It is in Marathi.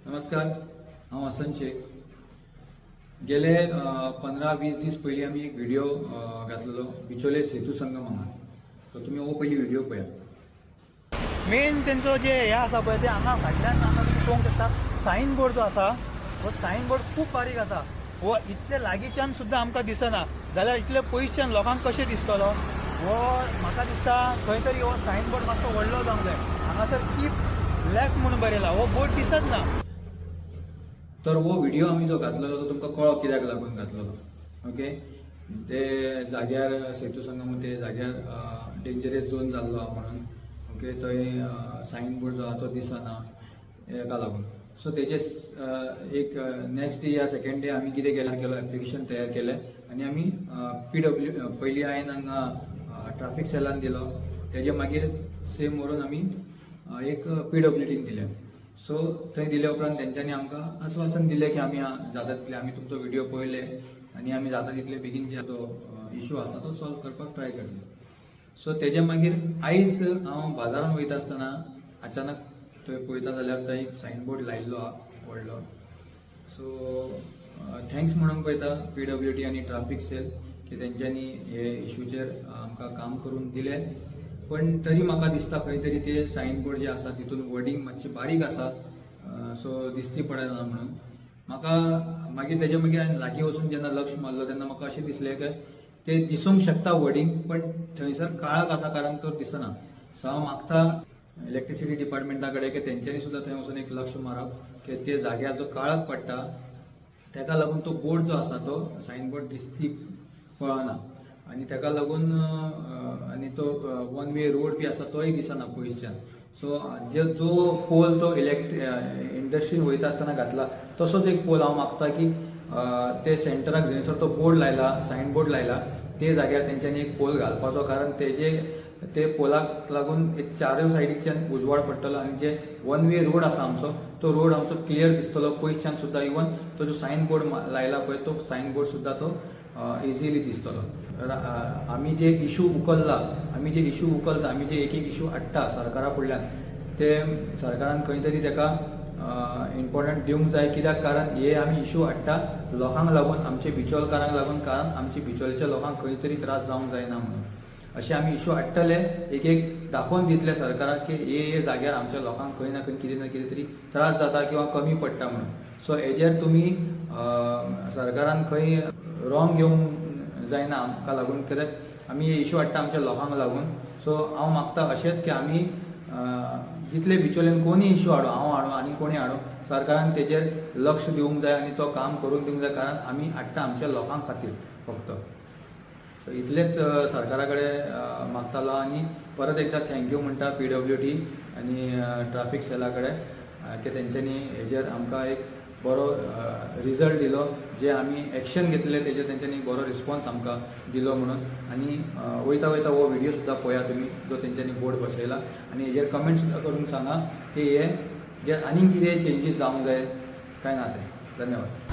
नमस्कार, हांव वसंत शेख. गेले 15-20 दीस पयलीं आमी एक व्हिडिओ घातलेलो बिचोले सेतू संगम हांगा. सो तुमी हो पयलीं व्हिडिओ पळया. मेन तेंचो जे हे आसा पळय ते हांगा फाटल्यान हांगा तुमी पळोवंक शकता. सायन बोर्ड जो आसा हो सायन बोर्ड खूब बारीक आसा. हो इतले लागींच्यान सुद्दां आमकां दिसना जाल्यार इतले पयसच्यान लोकांक कशें दिसतलो. हो म्हाका दिसता खंय तरी हो सायन बोर्ड मातसो व्हडलो जावंक जाय. हांगासर कीप लेफ्ट म्हणून बरयला, हो बोर्ड दिसत ना. तर हो व्हिडिओ आमी जो घातलेलो तो तुमकां कळ्ळो कित्याक लागून घातलेलो. ओके, ते जाग्यार सेतू संगम ते जाग्यार डेंजरस झोन जाल्लो आहा म्हणून. ओके, थंय सायन बोर्ड जो आहा तो दिसना हेका लागून. सो तेजे एक नेक्स्ट डे या सेकंड डे आमी कितें केलो एप्लिकेशन तयार केलें आनी आमी PW पयलीं हांवें हांगा ट्रॅफिक सेलान दिलो. तेजे मागीर सेम व्हरून आमी एक PWDन दिलें. सो थंय दिले उपरांत तेंच्यांनी आमकां आश्वासन दिलें की आमी जाता तितले आमी तुमचो व्हिडिओ पळयले आनी आमी जाता तितले बेगीन जो इशू आसा तो सॉल्व करपाक ट्राय करतले. सो तेजे मागीर आयज हांव बाजारांत वयता आसतना अचानक थंय पळयता जाल्यार थंय एक सायन बोर्ड लायिल्लो आहा व्हडलो. सो थँक्स म्हणून पळयता PWD आनी ट्रॅफिक सेल की तेंच्यांनी हे इशूचेर आमकां काम करून दिलें. पण तरी म्हाका दिसता खंय तरी ते सायन बोर्ड जे आसा तितून वर्डिंग मातशी बारीक आसा. सो दिसती पडना म्हणून म्हाका मागीर तेजे मागीर हांवें लागीं वचून जेन्ना लक्ष मारलो तेन्ना म्हाका अशें दिसलें की ते दिसूंक शकता वर्डिंग, पण थंयसर काळाक आसा कारण तो दिसना. सो हांव मागता इलेक्ट्रिसिटी डिपार्टमेंटा कडेन की तेंच्यांनी सुद्दां थंय वचून एक लक्ष मारप की ते जाग्यार जो काळाक पडटा तेका लागून तो बोर्ड जो आसा तो सायन बोर्ड दिसती पळना आनी तेका लागून आनी तो वन वे रोड बी आसा तोय दिसना पयसच्यान. सो जो पोल तो इंडस्ट्रीन वयता आसतना घातला तसोच एक पोल हांव मागता की ते सेंटराक जंयसर तो बोर्ड लायला सायन बोर्ड लायला ते जाग्यार तेंच्यांनी एक पोल घालपाचो. कारण ते पोलाक लागून एक चारूय सायडीच्यान उजवाड पडटलो आनी जे वन वे रोड आसा आमचो तो रोड आमचो क्लियर दिसतलो पयसच्यान सुद्दां. इवन तो जो सायन बोर्ड लायला पळय तो सायन बोर्ड सुद्दां तो इजिली दिसतलो. आमी जे इशू उखलता आमी जे एक इशू हाडटा सरकारा फुडल्यान ते सरकारान खंय तरी तेका इम्पॉर्टंट दिवंक जाय. कित्याक कारण हे आमी इशू हाडटा लोकांक लागून, आमचे बिचोलकारांक लागून, कारण आमच्या बिचोलच्या लोकांक खंय तरी त्रास जावंक जायना म्हणून अशें आमी इशू हाडटले. एक दाखोवन दितले सरकाराक की हे जाग्यार आमच्या लोकांक खंय ना कितें तरी त्रास जाता किंवा कमी पडटा म्हणून. सो हेजेर तुमी सरकारान खंय रॉंग घेवंक जायना आमकां लागून, कित्याक आमी हे इशू हाडटा आमच्या लोकांक लागून. सो हांव मागता अशेंच की आमी जितले बिचोलेन कोणी इशू हाडूं, हांव हाडूं आनी कोणी हाडूं, सरकारान तेजेर लक्ष दिवंक जाय आनी तो काम करून दिवंक जाय. कारण आमी हाडटा आमच्या लोकांक खातीर फक्त. सो इतलेच सरकारा कडेन मागतालो आनी परत एकदा थँक्यू म्हणटा PWD आनी ट्रॅफिक सेला कडेन की तेंच्यांनी हेजेर आमकां एक बरो रिजल्ट दिलो. जे आमी एक्शन घेतले तेजेर तेंच्यांनी बरो रिस्पॉन्स आमकां दिलो म्हणून. आनी वयता वयता हो व्हिडिओ सुद्दां पळया तुमी जो तेंच्यांनी बोर्ड बसयला आनी हेजेर कमेंट सुद्दां करून सांगा की हे जे आनीक कितें चेंजीस जावंक जाय काय ना ते. धन्यवाद.